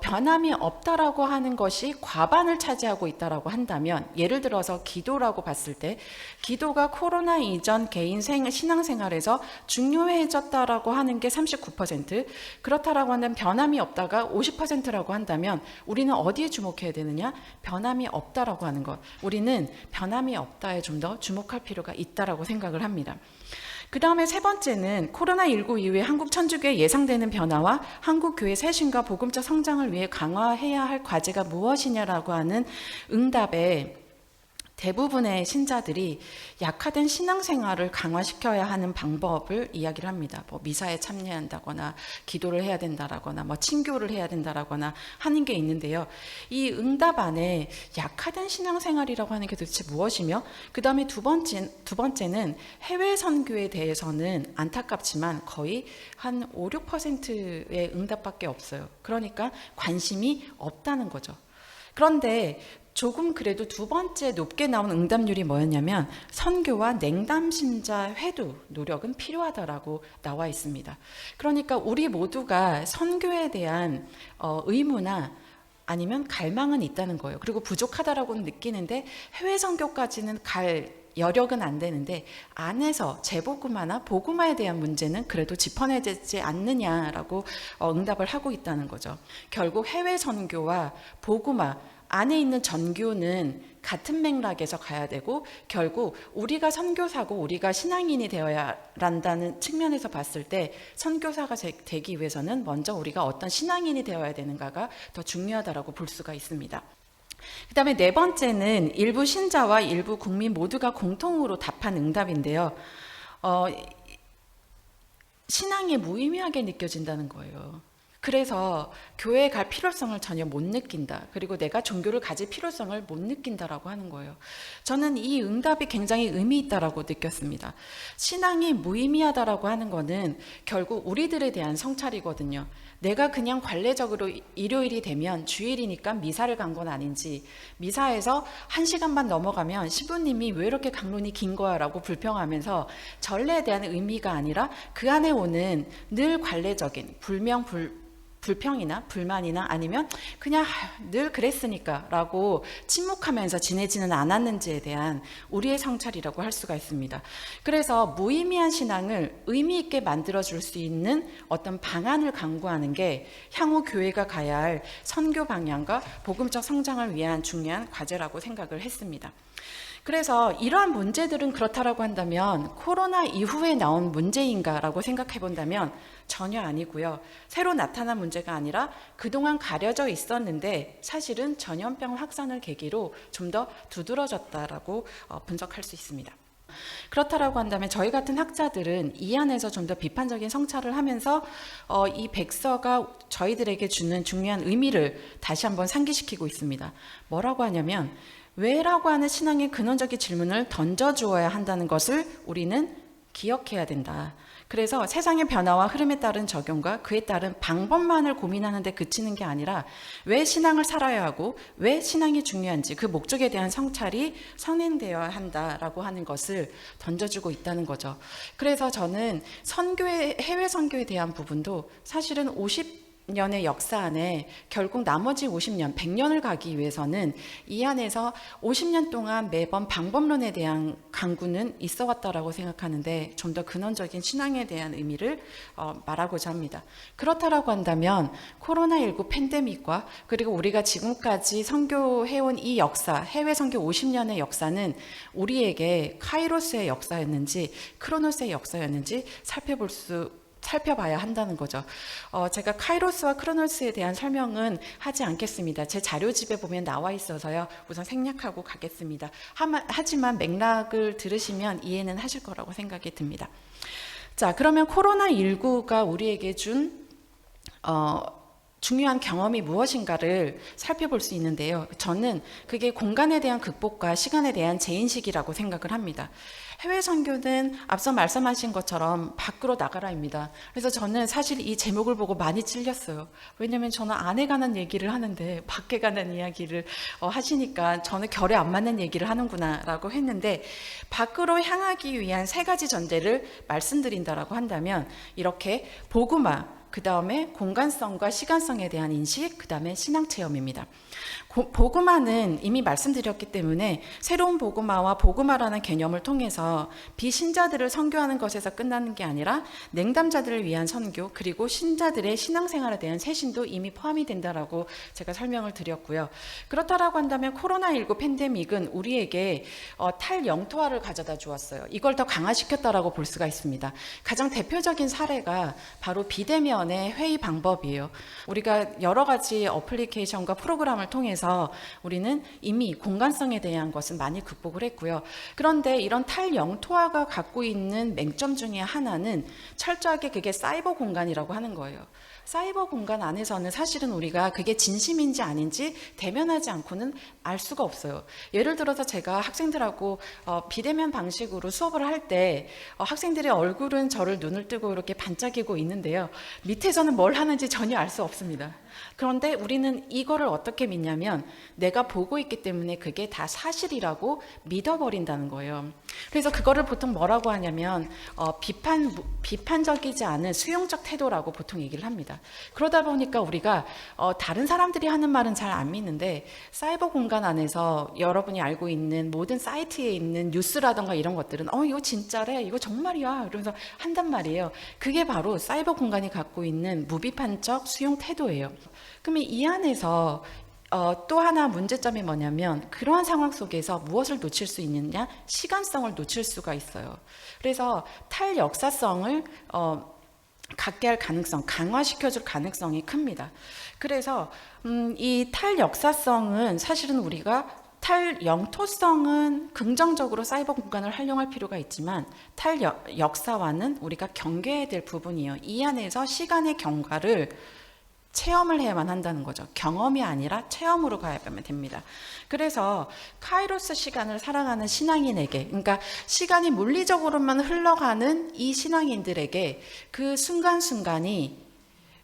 변함이 없다라고 하는 것이 과반을 차지하고 있다라고 한다면, 예를 들어서 기도라고 봤을 때 기도가 코로나 이전 개인 신앙생활에서 중요해졌다라고 하는 게 39%, 그렇다라고 하는 변함이 없다가 50%라고 한다면 우리는 어디에 주목해야 되느냐? 변함이 없다라고 하는 것. 우리는 변함이 없다에 좀 더 주목할 필요가 있다라고 생각을 합니다. 그 다음에 3번째는 코로나19 이후에 한국 천주교에 예상되는 변화와 한국교회 쇄신과 복음적 성장을 위해 강화해야 할 과제가 무엇이냐라고 하는 응답에 대부분의 신자들이 약화된 신앙생활을 강화시켜야 하는 방법을 이야기를 합니다. 뭐 미사에 참여한다거나 기도를 해야 된다라거나 뭐 친교를 해야 된다라거나 하는 게 있는데요. 이 응답 안에 약화된 신앙생활이라고 하는 게 도대체 무엇이며, 그 다음에 두 번째는 해외 선교에 대해서는 안타깝지만 거의 한 5, 6%의 응답밖에 없어요. 그러니까 관심이 없다는 거죠. 그런데 조금 그래도 2번째 높게 나온 응답률이 뭐였냐면 선교와 냉담 신자 회두 노력은 필요하다라고 나와 있습니다. 그러니까 우리 모두가 선교에 대한 의무나 아니면 갈망은 있다는 거예요. 그리고 부족하다라고는 느끼는데 해외 선교까지는 갈 여력은 안 되는데 안에서 재복음화나 복음화에 대한 문제는 그래도 짚어내지 않느냐라고 응답을 하고 있다는 거죠. 결국 해외 선교와 복음화, 안에 있는 전교는 같은 맥락에서 가야 되고 결국 우리가 선교사고 우리가 신앙인이 되어야 한다는 측면에서 봤을 때 선교사가 되기 위해서는 먼저 우리가 어떤 신앙인이 되어야 되는가가 더 중요하다고 볼 수가 있습니다. 그 다음에 네 번째는 일부 신자와 일부 국민 모두가 공통으로 답한 응답인데요. 신앙이 무의미하게 느껴진다는 거예요. 그래서 교회에 갈 필요성을 전혀 못 느낀다. 그리고 내가 종교를 가질 필요성을 못 느낀다라고 하는 거예요. 저는 이 응답이 굉장히 의미 있다라고 느꼈습니다. 신앙이 무의미하다라고 하는 거는 결국 우리들에 대한 성찰이거든요. 내가 그냥 관례적으로 일요일이 되면 주일이니까 미사를 간 건 아닌지, 미사에서 1시간만 넘어가면 신부님이 왜 이렇게 강론이 긴 거야 라고 불평하면서 전례에 대한 의미가 아니라 그 안에 오는 늘 관례적인 불평이나 불만이나 아니면 그냥 늘 그랬으니까 라고 침묵하면서 지내지는 않았는지에 대한 우리의 성찰이라고 할 수가 있습니다. 그래서 무의미한 신앙을 의미 있게 만들어줄 수 있는 어떤 방안을 강구하는 게 향후 교회가 가야 할 선교 방향과 복음적 성장을 위한 중요한 과제라고 생각을 했습니다. 그래서 이러한 문제들은 그렇다라고 한다면 코로나 이후에 나온 문제인가라고 생각해 본다면 전혀 아니고요. 새로 나타난 문제가 아니라 그동안 가려져 있었는데 사실은 전염병 확산을 계기로 좀 더 두드러졌다라고 분석할 수 있습니다. 그렇다라고 한다면 저희 같은 학자들은 이 안에서 좀 더 비판적인 성찰을 하면서 이 백서가 저희들에게 주는 중요한 의미를 다시 한번 상기시키고 있습니다. 뭐라고 하냐면 왜라고 하는 신앙의 근원적인 질문을 던져주어야 한다는 것을 우리는 기억해야 된다. 그래서 세상의 변화와 흐름에 따른 적용과 그에 따른 방법만을 고민하는 데 그치는 게 아니라 왜 신앙을 살아야 하고 왜 신앙이 중요한지 그 목적에 대한 성찰이 선행되어야 한다라고 하는 것을 던져주고 있다는 거죠. 그래서 저는 해외 선교에 대한 부분도 사실은 50년의 역사 안에 결국 나머지 50년, 100년을 가기 위해서는 이 안에서 50년 동안 매번 방법론에 대한 강구는 있어 왔다라고 생각하는데 좀 더 근원적인 신앙에 대한 의미를 말하고자 합니다. 그렇다라고 한다면 코로나19 팬데믹과 그리고 우리가 지금까지 선교해온 이 역사, 해외 선교 50년의 역사는 우리에게 카이로스의 역사였는지 크로노스의 역사였는지 살펴봐야 한다는 거죠. 제가 카이로스와 크로노스에 대한 설명은 하지 않겠습니다. 제 자료집에 보면 나와 있어서요. 우선 생략하고 가겠습니다. 하지만 맥락을 들으시면 이해는 하실 거라고 생각이 듭니다. 자, 그러면 코로나19가 우리에게 준 중요한 경험이 무엇인가를 살펴볼 수 있는데요. 저는 그게 공간에 대한 극복과 시간에 대한 재인식이라고 생각을 합니다. 해외 선교는 앞서 말씀하신 것처럼 밖으로 나가라입니다. 그래서 저는 사실 이 제목을 보고 많이 찔렸어요. 왜냐하면 저는 안에 가는 얘기를 하는데 밖에 가는 이야기를 하시니까 저는 결에 안 맞는 얘기를 하는구나 라고 했는데 밖으로 향하기 위한 3가지 전제를 말씀드린다라고 한다면 이렇게 복음화, 그 다음에 공간성과 시간성에 대한 인식, 그 다음에 신앙체험입니다. 복음화는 이미 말씀드렸기 때문에 새로운 복음화와 복음화라는 개념을 통해서 비신자들을 선교하는 것에서 끝나는 게 아니라 냉담자들을 위한 선교, 그리고 신자들의 신앙생활에 대한 세신도 이미 포함이 된다라고 제가 설명을 드렸고요. 그렇다라고 한다면 코로나19 팬데믹은 우리에게 탈영토화를 가져다 주었어요. 이걸 더 강화시켰다라고 볼 수가 있습니다. 가장 대표적인 사례가 바로 비대면의 회의 방법이에요. 우리가 여러 가지 어플리케이션과 프로그램을 통해서 우리는 이미 공간성에 대한 것은 많이 극복을 했고요. 그런데 이런 탈영토화가 갖고 있는 맹점 중에 하나는 철저하게 그게 사이버 공간이라고 하는 거예요. 사이버 공간 안에서는 사실은 우리가 그게 진심인지 아닌지 대면하지 않고는 알 수가 없어요. 예를 들어서 제가 학생들하고 비대면 방식으로 수업을 할 때 학생들의 얼굴은 저를 눈을 뜨고 이렇게 반짝이고 있는데요. 밑에서는 뭘 하는지 전혀 알 수 없습니다. 그런데 우리는 이거를 어떻게 믿냐면 내가 보고 있기 때문에 그게 다 사실이라고 믿어버린다는 거예요. 그래서 그거를 보통 뭐라고 하냐면 비판적이지 않은 수용적 태도라고 보통 얘기를 합니다. 그러다 보니까 우리가 다른 사람들이 하는 말은 잘 안 믿는데 사이버 공간 안에서 여러분이 알고 있는 모든 사이트에 있는 뉴스라던가 이런 것들은 이거 진짜래, 이거 정말이야 이러면서 한단 말이에요. 그게 바로 사이버 공간이 갖고 있는 무비판적 수용 태도예요. 그러면 이 안에서 또 하나 문제점이 뭐냐면 그러한 상황 속에서 무엇을 놓칠 수 있느냐? 시간성을 놓칠 수가 있어요. 그래서 탈역사성을 갖게 할 가능성, 강화시켜줄 가능성이 큽니다. 그래서 이 탈역사성은 사실은 우리가 탈영토성은 긍정적으로 사이버 공간을 활용할 필요가 있지만 탈역사와는 우리가 경계해야 될 부분이에요. 이 안에서 시간의 경과를 체험을 해야만 한다는 거죠. 경험이 아니라 체험으로 가야만 됩니다. 그래서 카이로스 시간을 살아가는 신앙인에게, 그러니까 시간이 물리적으로만 흘러가는 이 신앙인들에게 그 순간순간이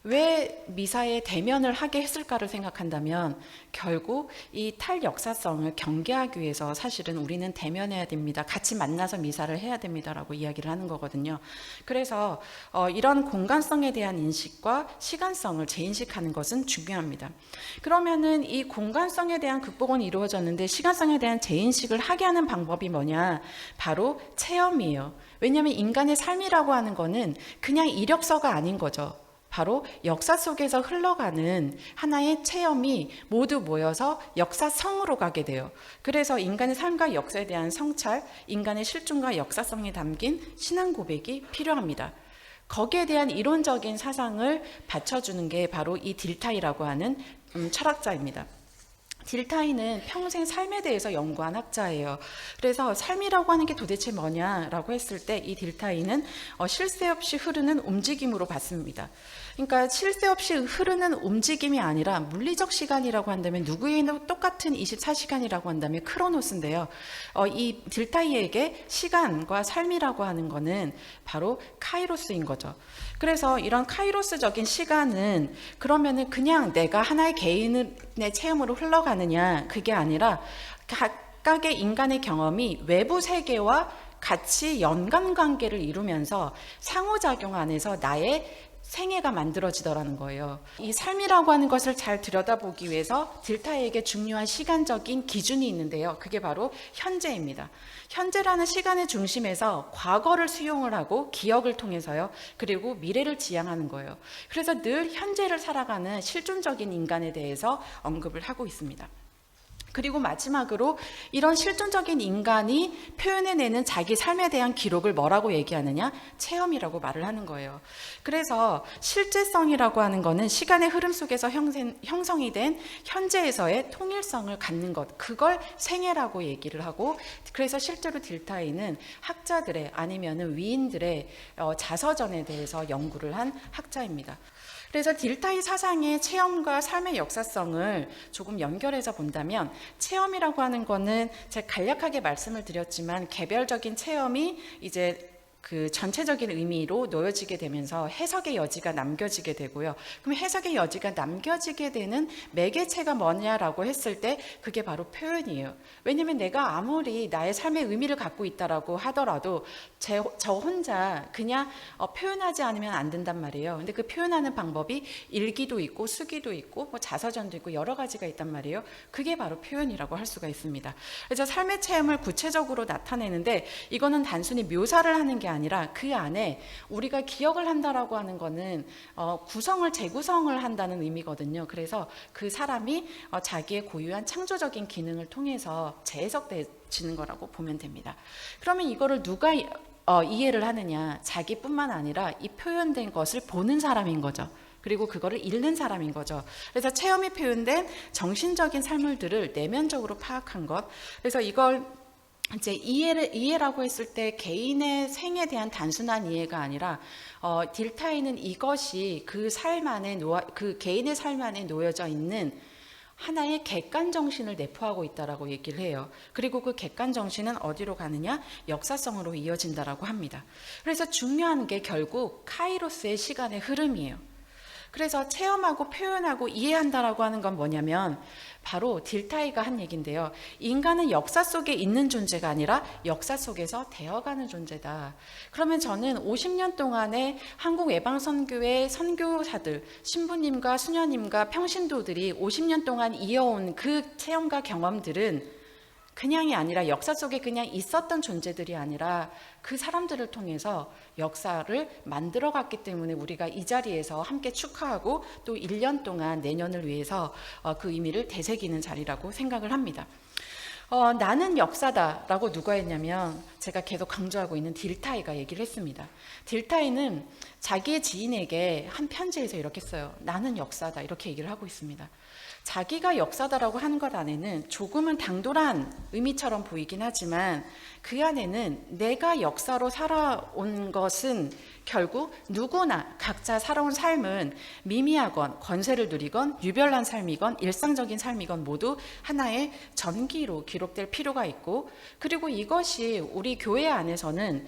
왜 미사에 대면을 하게 했을까를 생각한다면 결국 이 탈역사성을 경계하기 위해서 사실은 우리는 대면해야 됩니다. 같이 만나서 미사를 해야 됩니다라고 이야기를 하는 거거든요. 그래서 이런 공간성에 대한 인식과 시간성을 재인식하는 것은 중요합니다. 그러면은 이 공간성에 대한 극복은 이루어졌는데 시간성에 대한 재인식을 하게 하는 방법이 뭐냐? 바로 체험이에요. 왜냐하면 인간의 삶이라고 하는 거는 그냥 이력서가 아닌 거죠. 바로 역사 속에서 흘러가는 하나의 체험이 모두 모여서 역사성으로 가게 돼요. 그래서 인간의 삶과 역사에 대한 성찰, 인간의 실존과 역사성이 담긴 신앙 고백이 필요합니다. 거기에 대한 이론적인 사상을 받쳐주는 게 바로 이 딜타이라고 하는 철학자입니다. 딜타이는 평생 삶에 대해서 연구한 학자예요. 그래서 삶이라고 하는 게 도대체 뭐냐라고 했을 때 이 딜타이는 쉴 새 없이 흐르는 움직임으로 봤습니다. 그러니까 쉴 새 없이 흐르는 움직임이 아니라 물리적 시간이라고 한다면 누구에게나 똑같은 24시간이라고 한다면 크로노스인데요. 이 딜타이에게 시간과 삶이라고 하는 거는 바로 카이로스인 거죠. 그래서 이런 카이로스적인 시간은 그러면은 그냥 내가 하나의 개인의 체험으로 흘러가느냐, 그게 아니라 각각의 인간의 경험이 외부 세계와 같이 연관 관계를 이루면서 상호작용 안에서 나의 생애가 만들어지더라는 거예요. 이 삶이라고 하는 것을 잘 들여다보기 위해서 딜타이에게 중요한 시간적인 기준이 있는데요. 그게 바로 현재입니다. 현재라는 시간의 중심에서 과거를 수용을 하고 기억을 통해서요. 그리고 미래를 지향하는 거예요. 그래서 늘 현재를 살아가는 실존적인 인간에 대해서 언급을 하고 있습니다. 그리고 마지막으로 이런 실존적인 인간이 표현해내는 자기 삶에 대한 기록을 뭐라고 얘기하느냐? 체험이라고 말을 하는 거예요. 그래서 실제성이라고 하는 거는 시간의 흐름 속에서 형성이 된 현재에서의 통일성을 갖는 것, 그걸 생애라고 얘기를 하고, 그래서 실제로 딜타이는 학자들의 아니면은 위인들의 자서전에 대해서 연구를 한 학자입니다. 그래서 딜타이 사상의 체험과 삶의 역사성을 조금 연결해서 본다면 체험이라고 하는 거는 제가 간략하게 말씀을 드렸지만 개별적인 체험이 이제 그 전체적인 의미로 놓여지게 되면서 해석의 여지가 남겨지게 되고요. 그럼 해석의 여지가 남겨지게 되는 매개체가 뭐냐라고 했을 때 그게 바로 표현이에요. 왜냐하면 내가 아무리 나의 삶의 의미를 갖고 있다라고 하더라도 저 혼자 그냥 표현하지 않으면 안 된단 말이에요. 근데 그 표현하는 방법이 일기도 있고 수기도 있고 뭐 자서전도 있고 여러 가지가 있단 말이에요. 그게 바로 표현이라고 할 수가 있습니다. 그래서 삶의 체험을 구체적으로 나타내는데 이거는 단순히 묘사를 하는 게 아니라 그 안에 우리가 기억을 한다라고 하는 거는 구성을 재구성을 한다는 의미거든요. 그래서 그 사람이 자기의 고유한 창조적인 기능을 통해서 재해석되지는 거라고 보면 됩니다. 그러면 이거를 누가 이해를 하느냐? 자기뿐만 아니라 이 표현된 것을 보는 사람인 거죠. 그리고 그거를 읽는 사람인 거죠. 그래서 체험이 표현된 정신적인 삶들을 내면적으로 파악한 것. 그래서 이걸 이제 이해라고 했을 때 개인의 생에 대한 단순한 이해가 아니라 딜타이는 이것이 그 삶 안에 그 개인의 삶 안에 놓여져 있는 하나의 객관 정신을 내포하고 있다라고 얘기를 해요. 그리고 그 객관 정신은 어디로 가느냐? 역사성으로 이어진다라고 합니다. 그래서 중요한 게 결국 카이로스의 시간의 흐름이에요. 그래서 체험하고 표현하고 이해한다라고 하는 건 뭐냐면 바로 딜타이가 한 얘기인데요. 인간은 역사 속에 있는 존재가 아니라 역사 속에서 되어가는 존재다. 그러면 저는 50년 동안의 한국 외방선교회 선교사들, 신부님과 수녀님과 평신도들이 50년 동안 이어온 그 체험과 경험들은 그냥이 아니라 역사 속에 그냥 있었던 존재들이 아니라 그 사람들을 통해서 역사를 만들어갔기 때문에 우리가 이 자리에서 함께 축하하고 또 1년 동안 내년을 위해서 그 의미를 되새기는 자리라고 생각을 합니다. 나는 역사다라고 누가 했냐면 제가 계속 강조하고 있는 딜타이가 얘기를 했습니다. 딜타이는 자기의 지인에게 한 편지에서 이렇게 써요. 나는 역사다 이렇게 얘기를 하고 있습니다. 자기가 역사다라고 하는 것 안에는 조금은 당돌한 의미처럼 보이긴 하지만 그 안에는 내가 역사로 살아온 것은 결국 누구나 각자 살아온 삶은 미미하건 권세를 누리건 유별난 삶이건 일상적인 삶이건 모두 하나의 전기로 기록될 필요가 있고, 그리고 이것이 우리 교회 안에서는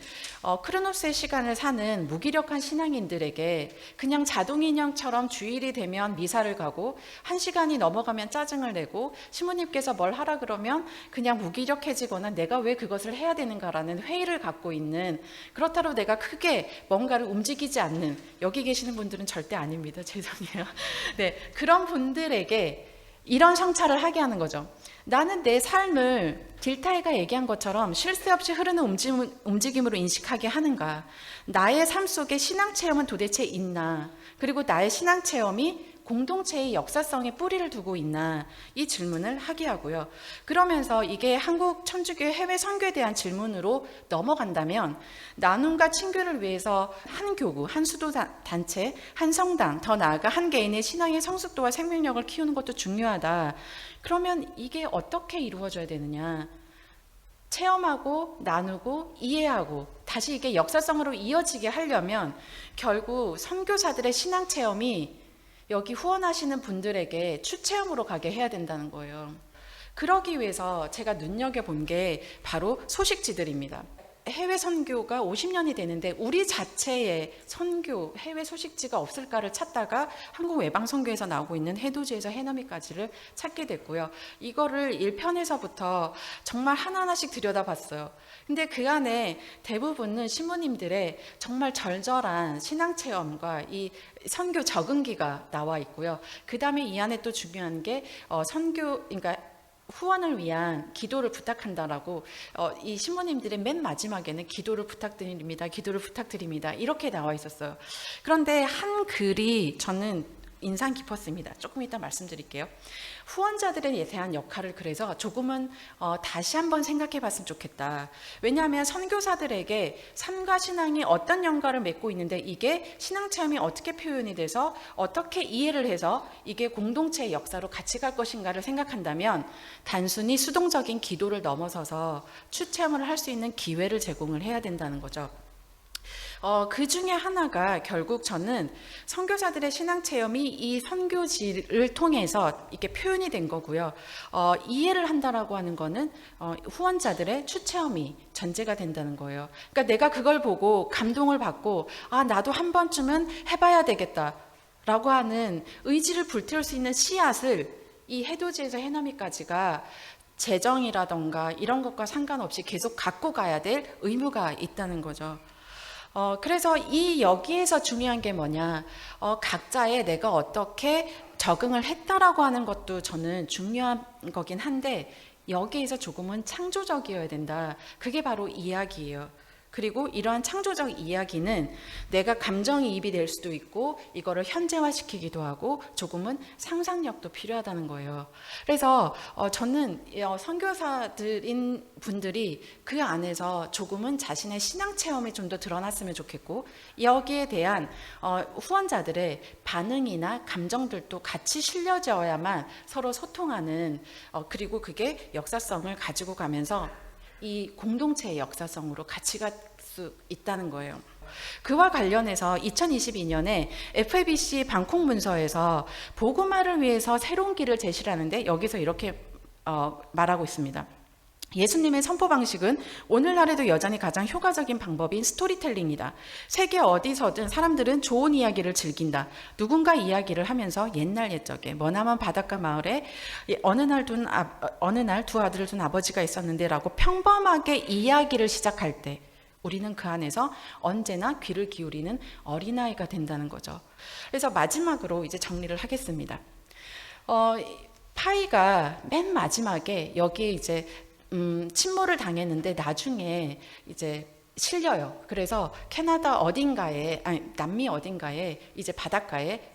크로노스의 시간을 사는 무기력한 신앙인들에게 그냥 자동인형처럼 주일이 되면 미사를 가고 1시간이 넘어가면 짜증을 내고 신부님께서 뭘 하라 그러면 그냥 무기력해지거나 내가 왜 그것을 해야 되는가라는 회의를 갖고 있는, 그렇다고 내가 크게 뭔가를 움직이지 않는, 여기 계시는 분들은 절대 아닙니다. 죄송해요. 네, 그런 분들에게 이런 성찰을 하게 하는 거죠. 나는 내 삶을 딜타이가 얘기한 것처럼 쉴 새 없이 흐르는 움직임으로 인식하게 하는가? 나의 삶 속에 신앙 체험은 도대체 있나? 그리고 나의 신앙 체험이 공동체의 역사성에 뿌리를 두고 있나? 이 질문을 하게 하고요. 그러면서 이게 한국 천주교의 해외 선교에 대한 질문으로 넘어간다면 나눔과 친교를 위해서 한 교구, 한 수도 단체, 한 성당, 더 나아가 한 개인의 신앙의 성숙도와 생명력을 키우는 것도 중요하다. 그러면 이게 어떻게 이루어져야 되느냐? 체험하고 나누고 이해하고 다시 이게 역사성으로 이어지게 하려면 결국 선교사들의 신앙 체험이 여기 후원하시는 분들에게 추체험으로 가게 해야 된다는 거예요. 그러기 위해서 제가 눈여겨본 게 바로 소식지들입니다. 해외 선교가 50년이 되는데 우리 자체의 선교, 해외 소식지가 없을까를 찾다가 한국 외방선교에서 나오고 있는 해돋이에서 해넘이까지를 찾게 됐고요. 이거를 1편에서부터 정말 하나하나씩 들여다봤어요. 근데 그 안에 대부분은 신부님들의 정말 절절한 신앙체험과 이 선교 적응기가 나와 있고요. 그 다음에 이 안에 또 중요한 게 그러니까 후원을 위한 기도를 부탁한다라고 이 신부님들의 맨 마지막에는 기도를 부탁드립니다 이렇게 나와 있었어요. 그런데 한 글이 저는 인상 깊었습니다. 조금 이따 말씀드릴게요. 후원자들에 대한 역할을 그래서 조금은 다시 한번 생각해 봤으면 좋겠다. 왜냐하면 선교사들에게 삶과 신앙이 어떤 연관을 맺고 있는데 이게 신앙체험이 어떻게 표현이 돼서 어떻게 이해를 해서 이게 공동체의 역사로 같이 갈 것인가를 생각한다면 단순히 수동적인 기도를 넘어서서 추체험을 할 수 있는 기회를 제공을 해야 된다는 거죠. 그 중에 하나가 결국 저는 선교사들의 신앙 체험이 이 선교지를 통해서 이렇게 표현이 된 거고요. 이해를 한다라고 하는 거는 후원자들의 추체험이 전제가 된다는 거예요. 그러니까 내가 그걸 보고 감동을 받고 나도 한 번쯤은 해봐야 되겠다라고 하는 의지를 불태울 수 있는 씨앗을 이 해돋이에서 해넘이까지가 재정이라던가 이런 것과 상관없이 계속 갖고 가야 될 의무가 있다는 거죠. 그래서 여기에서 중요한 게 뭐냐, 각자의 내가 어떻게 적응을 했다라고 하는 것도 저는 중요한 거긴 한데 여기에서 조금은 창조적이어야 된다. 그게 바로 이야기예요. 그리고 이러한 창조적 이야기는 내가 감정이입이 될 수도 있고 이거를 현재화시키기도 하고 조금은 상상력도 필요하다는 거예요. 그래서 저는 선교사들인 분들이 그 안에서 조금은 자신의 신앙 체험이 좀 더 드러났으면 좋겠고 여기에 대한 후원자들의 반응이나 감정들도 같이 실려져야만 서로 소통하는 그리고 그게 역사성을 가지고 가면서 이 공동체의 역사성으로 같이 갈 수 있다는 거예요. 그와 관련해서 2022년에 FABC 방콕 문서에서 복음화를 위해서 새로운 길을 제시하는데 여기서 이렇게 말하고 있습니다. 예수님의 선포 방식은 오늘날에도 여전히 가장 효과적인 방법인 스토리텔링이다. 세계 어디서든 사람들은 좋은 이야기를 즐긴다. 누군가 이야기를 하면서 옛날 옛적에 머나먼 바닷가 마을에 어느 날 두 아들을 둔 아버지가 있었는데 라고 평범하게 이야기를 시작할 때 우리는 그 안에서 언제나 귀를 기울이는 어린아이가 된다는 거죠. 그래서 마지막으로 이제 정리를 하겠습니다. 파이가 맨 마지막에 여기에 이제 침몰을 당했는데 나중에 이제 실려요. 그래서 캐나다 어딘가에, 아니 남미 어딘가에 이제 바닷가에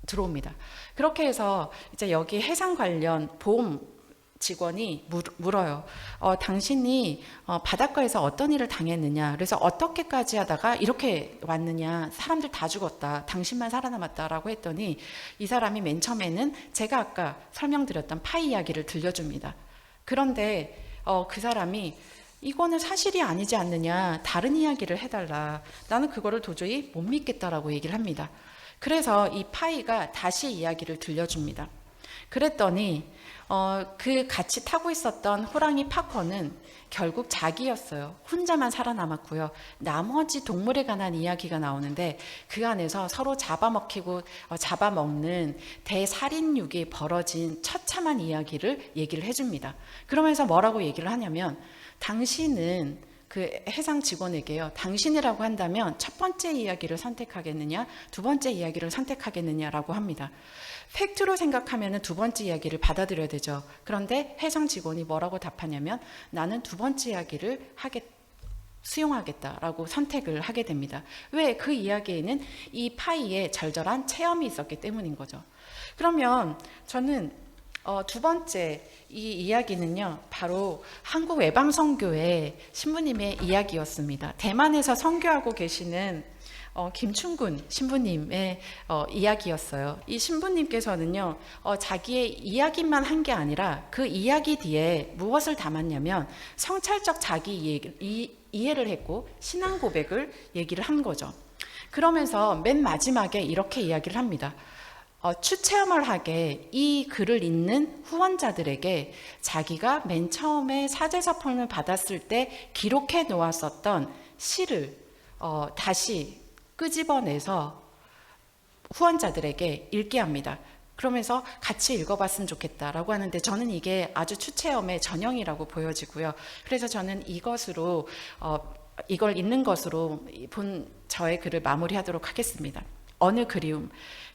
들어옵니다. 그렇게 해서 이제 여기 해상 관련 보험 직원이 물어요. 당신이 바닷가에서 어떤 일을 당했느냐, 그래서 어떻게까지 하다가 이렇게 왔느냐, 사람들 다 죽었다, 당신만 살아남았다라고 했더니 이 사람이 맨 처음에는 제가 아까 설명드렸던 파이 이야기를 들려줍니다. 그런데 그 사람이 이거는 사실이 아니지 않느냐, 다른 이야기를 해달라, 나는 그거를 도저히 못 믿겠다라고 얘기를 합니다. 그래서 이 파이가 다시 이야기를 들려줍니다. 그랬더니 그 같이 타고 있었던 호랑이 파커는 결국 자기였어요. 혼자만 살아남았고요. 나머지 동물에 관한 이야기가 나오는데 그 안에서 서로 잡아먹히고 잡아먹는 대살인육이 벌어진 처참한 이야기를 얘기를 해줍니다. 그러면서 뭐라고 얘기를 하냐면, 당신은 그 해상 직원에게요, 당신이라고 한다면 첫 번째 이야기를 선택하겠느냐, 두 번째 이야기를 선택하겠느냐라고 합니다. 팩트로 생각하면 두 번째 이야기를 받아들여야 되죠. 그런데 해상 직원이 뭐라고 답하냐면, 나는 두 번째 이야기를 수용하겠다라고 선택을 하게 됩니다. 왜? 그 이야기에는 이 파이의 절절한 체험이 있었기 때문인 거죠. 그러면 저는 두 번째 이 이야기는요, 바로 한국 외방선교회 신부님의 이야기였습니다. 대만에서 선교하고 계시는 김충군 신부님의 이야기였어요. 이 신부님께서는요, 자기의 이야기만 한 게 아니라 그 이야기 뒤에 무엇을 담았냐면 성찰적 자기 이해를 했고 신앙 고백을 얘기를 한 거죠. 그러면서 맨 마지막에 이렇게 이야기를 합니다. 추체험을 하게 이 글을 읽는 후원자들에게 자기가 맨 처음에 사제서품을 받았을 때 기록해 놓았었던 시를 다시 끄집어내서 후원자들에게 읽게 합니다. 그러면서 같이 읽어봤으면 좋겠다라고 하는데, 저는 이게 아주 추체험의 전형이라고 보여지고요. 그래서 저는 이걸 읽는 것으로 본 저의 글을 마무리하도록 하겠습니다. 어느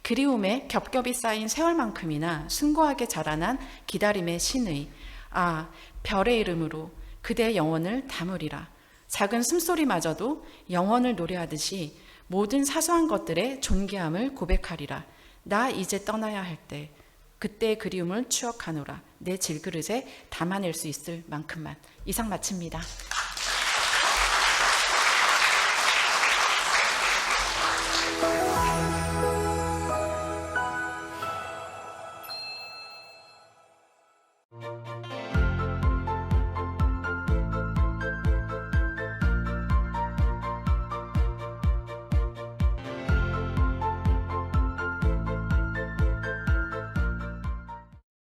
그리움에 겹겹이 쌓인 세월만큼이나 숭고하게 자라난 기다림의 신의, 별의 이름으로 그대의 영혼을 담으리라. 작은 숨소리마저도 영혼을 노래하듯이 모든 사소한 것들의 존귀함을 고백하리라. 나 이제 떠나야 할 때 그때의 그리움을 추억하노라. 내 질그릇에 담아낼 수 있을 만큼만. 이상 마칩니다.